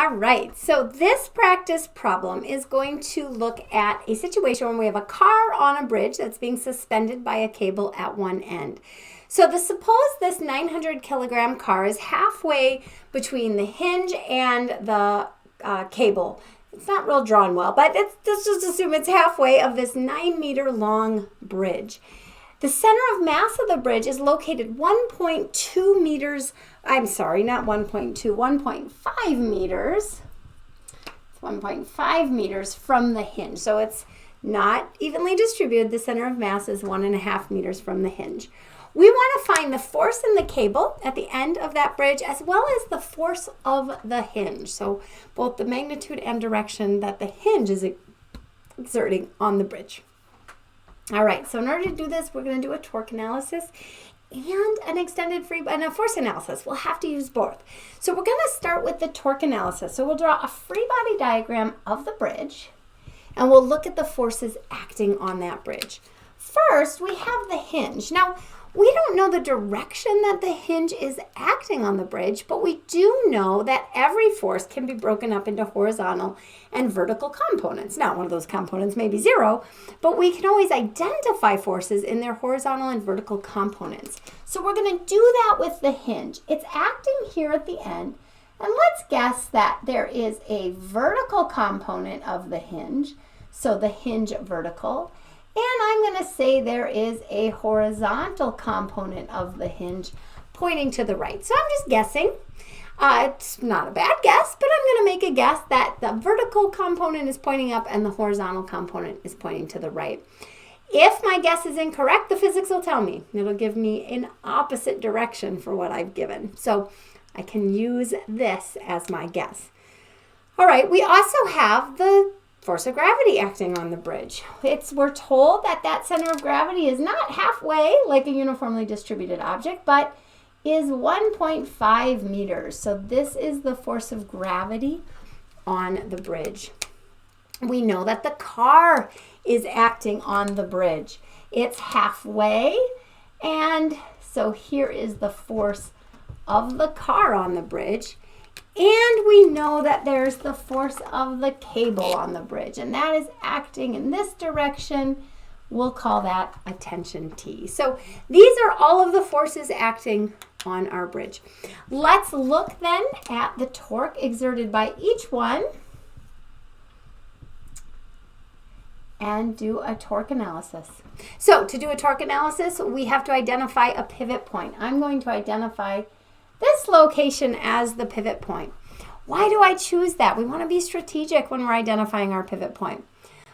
All right, so this practice problem is going to look at a situation where we have a car on a bridge that's being suspended by a cable at one end. So suppose this 900 kilogram car is halfway between the hinge and the cable. It's not real drawn well, but let's just assume it's halfway of this 9-meter long bridge. The center of mass of the bridge is located 1.2 meters, I'm sorry, not 1.2, 1.5 meters. It's 1.5 meters from the hinge. So it's not evenly distributed. The center of mass is 1.5 meters from the hinge. We want to find the force in the cable at the end of that bridge as well as the force of the hinge. So both the magnitude and direction that the hinge is exerting on the bridge. All right, so in order to do this, we're going to do a torque analysis and an extended free and a force analysis. We'll have to use both. So we're going to start with the torque analysis. So we'll draw a free body diagram of the bridge, and we'll look at the forces acting on that bridge. First, we have the hinge. Now, we don't know the direction that the hinge is acting on the bridge, but we do know that every force can be broken up into horizontal and vertical components. Now, one of those components may be zero, but we can always identify forces in their horizontal and vertical components. So we're going to do that with the hinge. It's acting here at the end, and let's guess that there is a vertical component of the hinge, so the hinge vertical. And I'm going to say there is a horizontal component of the hinge pointing to the right. So I'm just guessing. It's not a bad guess, but I'm going to make a guess that the vertical component is pointing up and the horizontal component is pointing to the right. If my guess is incorrect, the physics will tell me. It'll give me an opposite direction for what I've given. So I can use this as my guess. All right, we also have the force of gravity acting on the bridge. We're told that that center of gravity is not halfway like a uniformly distributed object, but is 1.5 meters. So this is the force of gravity on the bridge. We know that the car is acting on the bridge. It's halfway, and so here is the force of the car on the bridge. And we know that there's the force of the cable on the bridge, and that is acting in this direction. We'll call that a tension T. So these are all of the forces acting on our bridge. Let's look then at the torque exerted by each one and do a torque analysis. So to do a torque analysis, we have to identify a pivot point. I'm going to identify this location as the pivot point. Why do I choose that? We want to be strategic when we're identifying our pivot point.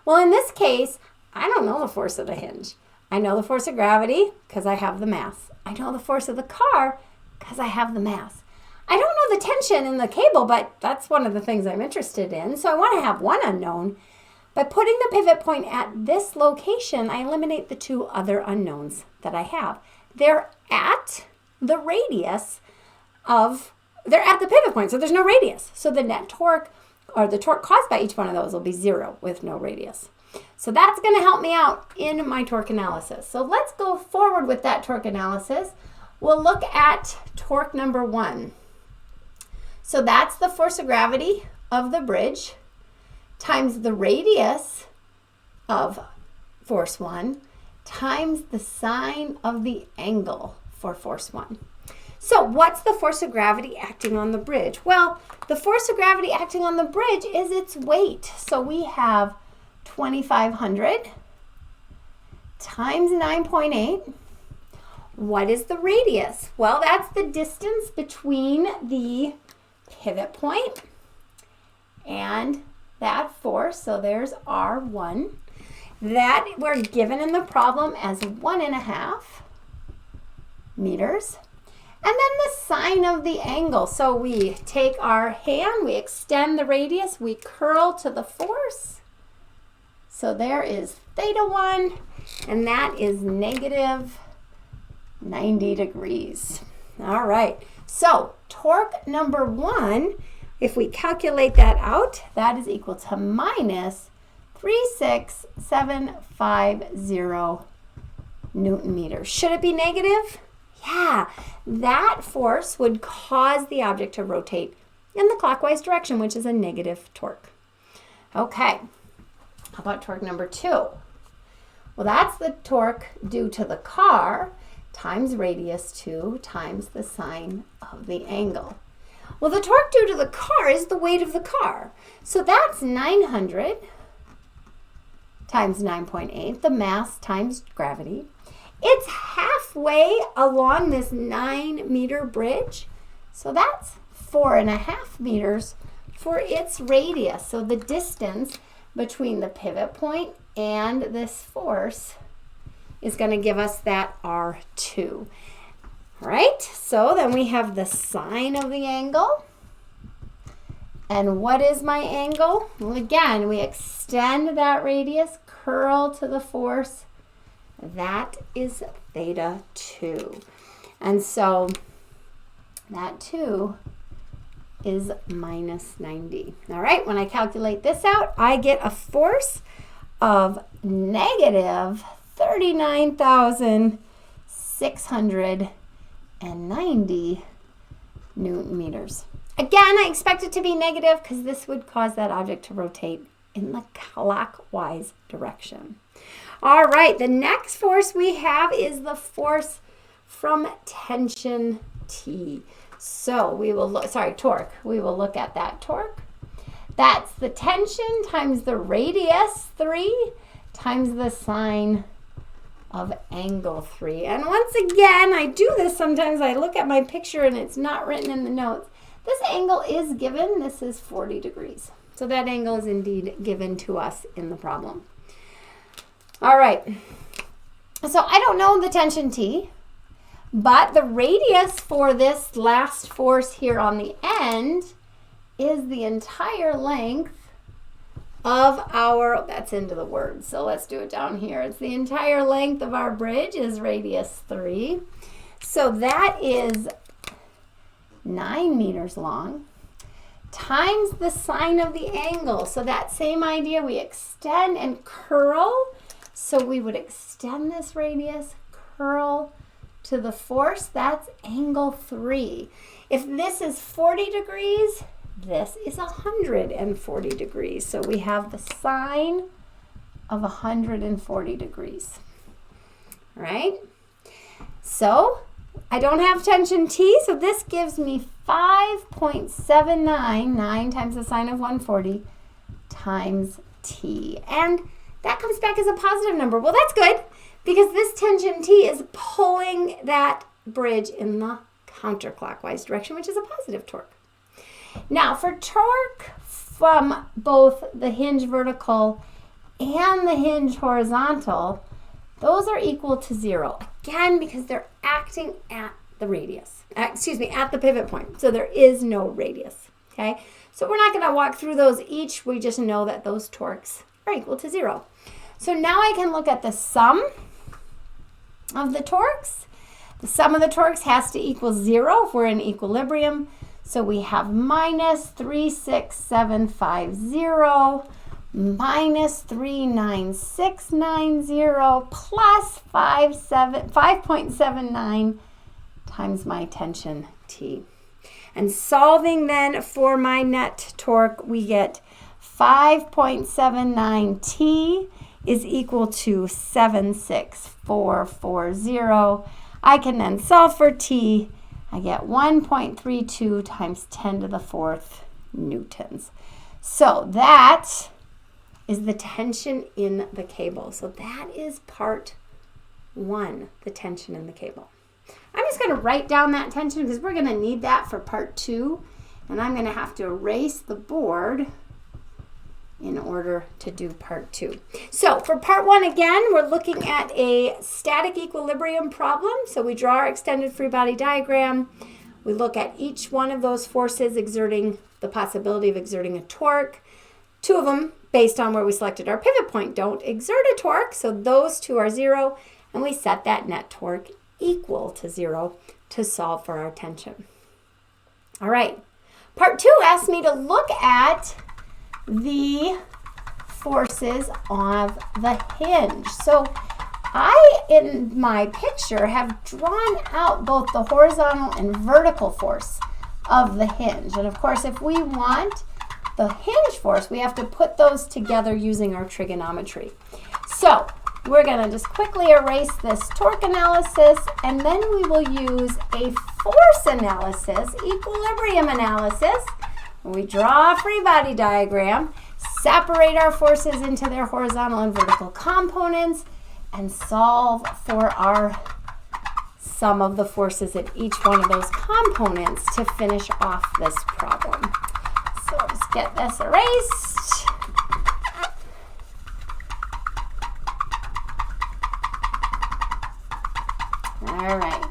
Well, in this case, I don't know the force of the hinge. I know the force of gravity because I have the mass. I know the force of the car because I have the mass. I don't know the tension in the cable, but that's one of the things I'm interested in. So I want to have one unknown. By putting the pivot point at this location, I eliminate the two other unknowns that I have. They're at the radius they're at the pivot point, so there's no radius. So the net torque, or the torque caused by each one of those, will be zero with no radius. So that's going to help me out in my torque analysis. So let's go forward with that torque analysis. We'll look at torque number 1. So that's the force of gravity of the bridge times the radius of force 1 times the sine of the angle for force 1. So what's the force of gravity acting on the bridge? Well, the force of gravity acting on the bridge is its weight. So we have 2,500 times 9.8. What is the radius? Well, that's the distance between the pivot point and that force. So there's R1. That we're given in the problem as 1.5 meters. And then the sine of the angle. So we take our hand, we extend the radius, we curl to the force. So there is theta 1, and that is negative 90 degrees. All right, so torque number 1, if we calculate that out, that is equal to minus 36750 Newton meters. Should it be negative? Yeah, that force would cause the object to rotate in the clockwise direction, which is a negative torque. Okay, how about torque number 2? Well, that's the torque due to the car times radius 2 times the sine of the angle. Well, the torque due to the car is the weight of the car. So that's 900 times 9.8, the mass times gravity. It's halfway along this 9-meter bridge. So that's 4.5 meters for its radius. So the distance between the pivot point and this force is going to give us that R2. All right, so then we have the sine of the angle. And what is my angle? Well, again, we extend that radius, curl to the force. That is theta 2. And so that 2 is minus 90. All right, when I calculate this out, I get a force of negative 39,690 Newton meters. Again, I expect it to be negative because this would cause that object to rotate in the clockwise direction. All right, the next force we have is the force from tension T. So we will look, torque. We will look at that torque. That's the tension times the radius 3 times the sine of angle 3. And once again, I do this sometimes. I look at my picture and it's not written in the notes. This angle is given. This is 40 degrees. So that angle is indeed given to us in the problem. All right. So I don't know the tension T, but the radius for this last force here on the end is the entire length of our, that's into the word, so let's do it down here. It's the entire length of our bridge is radius 3. So that is 9 meters long times the sine of the angle. So that same idea, we extend and curl. So we would extend this radius, curl to the force. That's angle 3. If this is 40 degrees, this is 140 degrees. So we have the sine of 140 degrees. All right? So I don't have tension T, so this gives me 5.79, 9 times the sine of 140 times T. And that comes back as a positive number. Well, that's good because this tension T is pulling that bridge in the counterclockwise direction, which is a positive torque. Now, for torque from both the hinge vertical and the hinge horizontal, those are equal to 0. Again, because they're acting at the radius, at the pivot point. So there is no radius, okay? So we're not going to walk through those each. We just know that those torques are equal to 0. So now I can look at the sum of the torques. The sum of the torques has to equal 0 if we're in equilibrium. So we have minus 36750 minus 39690 plus 5.79 times my tension T. And solving then for my net torque, we get 5.79 T is equal to 76440. I can then solve for T. I get 1.32 times 10 to the 4th newtons. So that is the tension in the cable. So that is part 1, the tension in the cable. I'm just going to write down that tension because we're going to need that for part 2. And I'm going to have to erase the board in order to do part 2. So for part 1, again, we're looking at a static equilibrium problem. So we draw our extended free body diagram. We look at each one of those forces exerting the possibility of exerting a torque. 2 of them, based on where we selected our pivot point, don't exert a torque. So those 2 are 0. And we set that net torque equal to 0 to solve for our tension. All right. Part 2 asks me to look at the forces of the hinge. So I, in my picture, have drawn out both the horizontal and vertical force of the hinge. And of course, if we want the hinge force, we have to put those together using our trigonometry. So we're going to just quickly erase this torque analysis, and then we will use a force analysis, equilibrium analysis. We draw a free body diagram, separate our forces into their horizontal and vertical components, and solve for our sum of the forces at each one of those components to finish off this problem. So just get this erased. All right.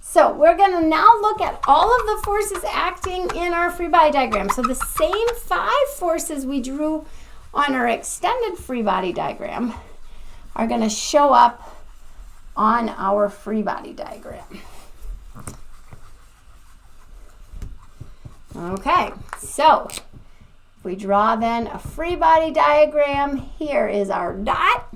So we're going to now look at all of the forces acting in our free body diagram. So the same 5 forces we drew on our extended free body diagram are going to show up on our free body diagram. Okay, so if we draw then a free body diagram, here is our dot.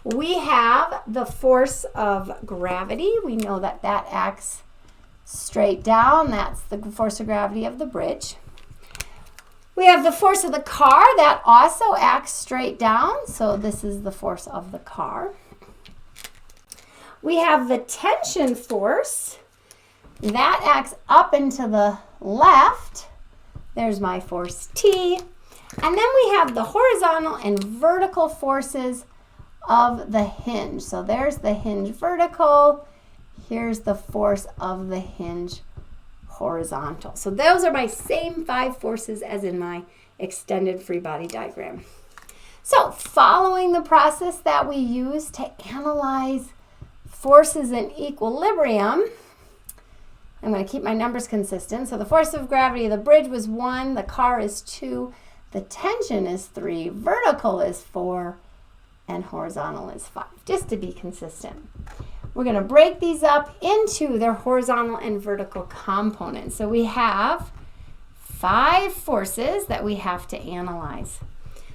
We have the force of gravity. We know that that acts straight down. That's the force of gravity of the bridge. We have the force of the car. That also acts straight down. So this is the force of the car. We have the tension force. That acts up and to the left. There's my force T. And then we have the horizontal and vertical forces of the hinge. So there's the hinge vertical. Here's the force of the hinge horizontal. So those are my same 5 forces as in my extended free body diagram. So following the process that we use to analyze forces in equilibrium, I'm going to keep my numbers consistent. So the force of gravity of the bridge was 1, the car is 2, the tension is 3, vertical is 4, and horizontal is 5, just to be consistent. We're going to break these up into their horizontal and vertical components. So we have 5 forces that we have to analyze.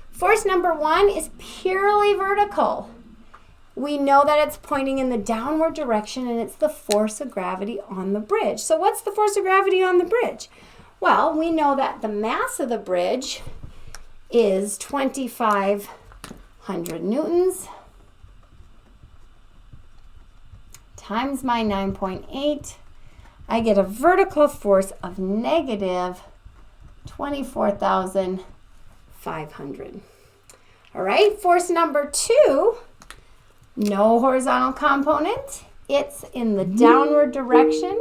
Force number 1 is purely vertical. We know that it's pointing in the downward direction, and it's the force of gravity on the bridge. So what's the force of gravity on the bridge? Well, we know that the mass of the bridge is 2,500 newtons times my 9.8. I get a vertical force of negative 24,500. All right, force number 2, no horizontal component. It's in the downward direction.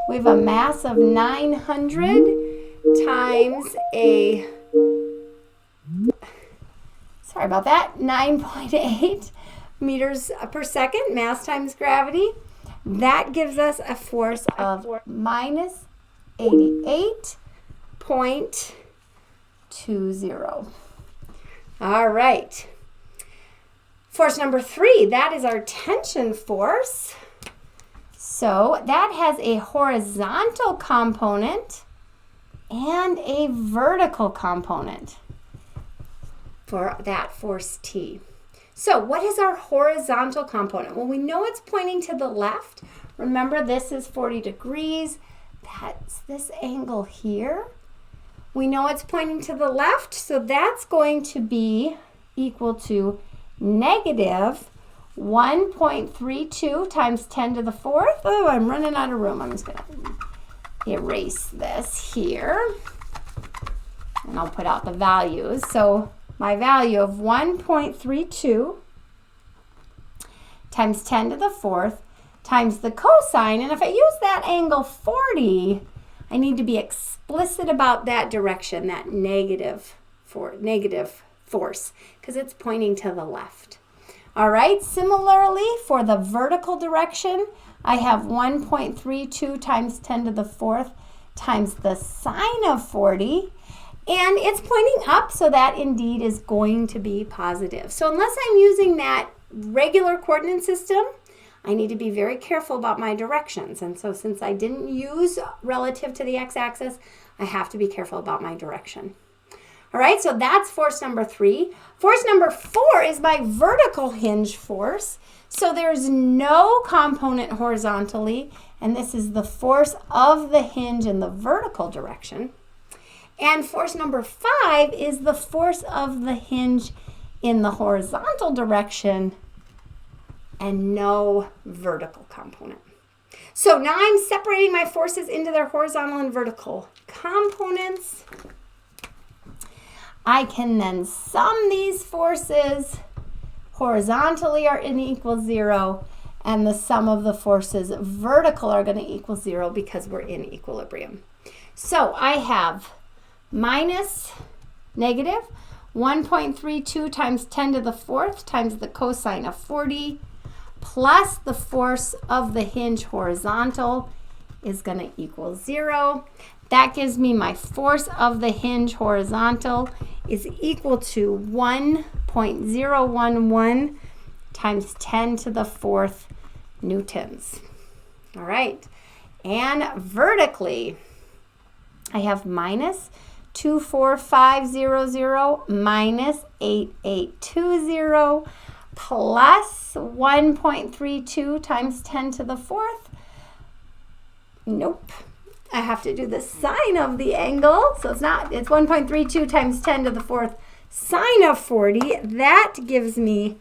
We have a mass of 900 times a, sorry about that, 9.8 meters per second, mass times gravity. That gives us a force of minus 88.20. All right. Force number 3, that is our tension force. So that has a horizontal component and a vertical component for that force T. So what is our horizontal component? Well, we know it's pointing to the left. Remember, this is 40 degrees. That's this angle here. We know it's pointing to the left, so that's going to be equal to negative 1.32 times 10 to the 4th. Oh, I'm running out of room. I'm just going to erase this here. And I'll put out the values. So my value of 1.32 times 10 to the 4th times the cosine. And if I use that angle 40, I need to be explicit about that direction, that negative force, because it's pointing to the left. All right, similarly for the vertical direction, I have 1.32 times 10 to the 4th times the sine of 40, and it's pointing up, so that indeed is going to be positive. So unless I'm using that regular coordinate system, I need to be very careful about my directions. And so since I didn't use relative to the x-axis, I have to be careful about my direction. All right, so that's force number 3. Force number 4 is my vertical hinge force. So there's no component horizontally and this is the force of the hinge in the vertical direction. And force number 5 is the force of the hinge in the horizontal direction and no vertical component. So now I'm separating my forces into their horizontal and vertical components. I can then sum these forces. Horizontally are n equals 0, and the sum of the forces vertical are going to equal 0 because we're in equilibrium. So I have minus negative 1.32 times 10 to the 4th times the cosine of 40 plus the force of the hinge horizontal is going to equal 0. That gives me my force of the hinge horizontal is equal to 1.011 times 10 to the 4th newtons. All right. And vertically, I have minus 24500 minus 8820 plus 1.32 times 10 to the 4th. Nope. I have to do the sine of the angle. So it's 1.32 times 10 to the 4th sine of 40. That gives me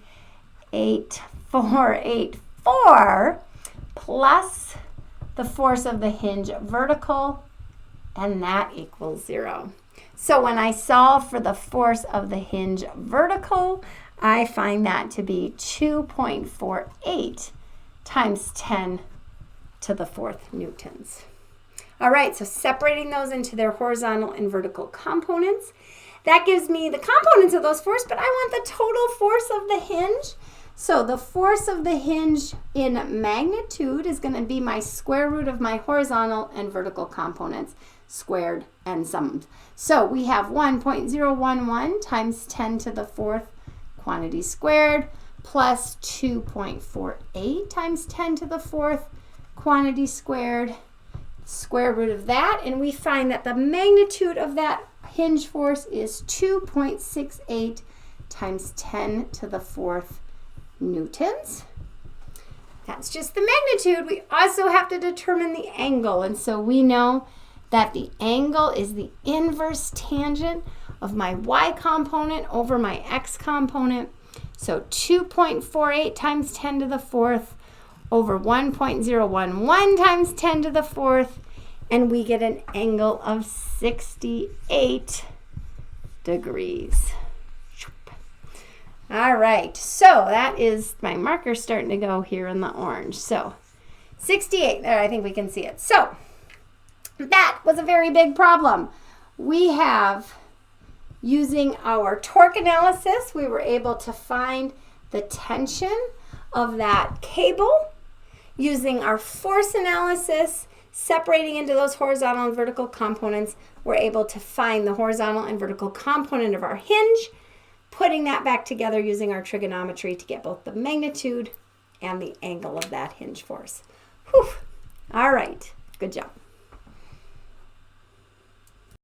8484 plus the force of the hinge vertical, and that equals 0. So when I solve for the force of the hinge vertical, I find that to be 2.48 times 10 to the 4th newtons. All right, so separating those into their horizontal and vertical components, that gives me the components of those forces, but I want the total force of the hinge. So the force of the hinge in magnitude is going to be my square root of my horizontal and vertical components squared and summed. So we have 1.011 times 10 to the 4th quantity squared plus 2.48 times 10 to the 4th quantity squared, square root of that, and we find that the magnitude of that hinge force is 2.68 times 10 to the 4th newtons. That's just the magnitude. We also have to determine the angle, and so we know that the angle is the inverse tangent of my y component over my x component. So 2.48 times 10 to the 4th over 1.011 times 10 to the 4th, and we get an angle of 68 degrees. All right, so that is my marker starting to go here in the orange. So 68, there, I think we can see it. So that was a very big problem. We have, using our torque analysis, we were able to find the tension of that cable. Using our force analysis, separating into those horizontal and vertical components, we're able to find the horizontal and vertical component of our hinge, putting that back together using our trigonometry to get both the magnitude and the angle of that hinge force. Whew. All right, good job.